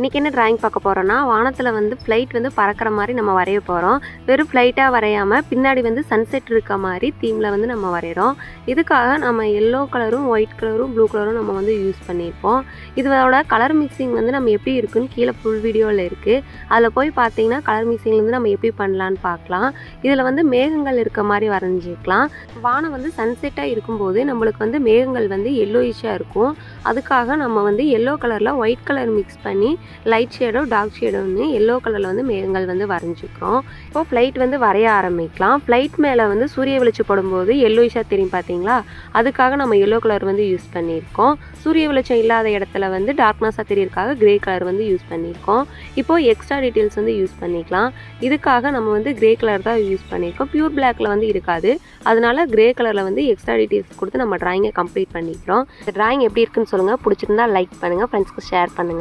இன்றைக்கி என்ன ட்ராயிங் பார்க்க போகிறோன்னா, வானத்தில் வந்து ஃப்ளைட் வந்து பறக்கிற மாதிரி நம்ம வரைய போகிறோம். வெறும் ஃப்ளைட்டாக வரையாமல் பின்னாடி வந்து சன்செட் இருக்க மாதிரி தீமில் வந்து நம்ம வரைகிறோம். இதுக்காக நம்ம எல்லோ கலரும் ஒயிட் கலரும் ப்ளூ கலரும் நம்ம வந்து யூஸ் பண்ணியிருப்போம். இதோட கலர் மிக்சிங் வந்து நம்ம எப்படி இருக்குன்னு கீழே ஃபுல் வீடியோவில் இருக்குது. அதில் போய் பார்த்தீங்கன்னா கலர் மிக்சிங்லேருந்து நம்ம எப்படி பண்ணலான்னு பார்க்கலாம். இதில் வந்து மேகங்கள் இருக்க மாதிரி வரைஞ்சிக்கலாம். வானம் வந்து சன்செட்டாக இருக்கும்போது நம்மளுக்கு வந்து மேகங்கள் வந்து எல்லோயிஷாக இருக்கும். அதுக்காக நம்ம வந்து எல்லோ கலரில் ஒயிட் கலர் மிக்ஸ் பண்ணி லைட் ஷேடோ டார்க் ஷேடோன்னு எல்லோ கலரில் வந்து மேகங்கள் வந்து வரைஞ்சிக்கிறோம். இப்போது ஃப்ளைட் வந்து வரைய ஆரம்பிக்கலாம். ஃப்ளைட் மேலே வந்து சூரிய வெளிச்சம் படும்போது எல்லோயிஷாக தெரியும் பார்த்தீங்களா, அதுக்காக நம்ம எல்லோ கலர் வந்து யூஸ் பண்ணியிருக்கோம். சூரிய வெளிச்சம் இல்லாத இடத்துல வந்து டார்க்னஸாக தெரியறதுக்காக கிரே கலர் வந்து யூஸ் பண்ணியிருக்கோம். இப்போது எக்ஸ்ட்ரா டீட்டெயில்ஸ் வந்து யூஸ் பண்ணிக்கலாம். இதுக்காக நம்ம வந்து கிரே கலர் தான் யூஸ் பண்ணியிருக்கோம். பியூர் பிளாக்ல வந்து இருக்காது, அதனால கிரே கலரில் வந்து எக்ஸ்ட்ரா டீட்டெயில்ஸ் கொடுத்து நம்ம ட்ராயிங்கை கம்ப்ளீட் பண்ணிக்கிறோம். இந்த ட்ராயிங் எப்படி இருக்குன்னு சொல்லுங்கள். பிடிச்சிருந்தா லைக் பண்ணுங்கள், ஃப்ரெண்ட்ஸ்க்கு ஷேர் பண்ணுங்கள்.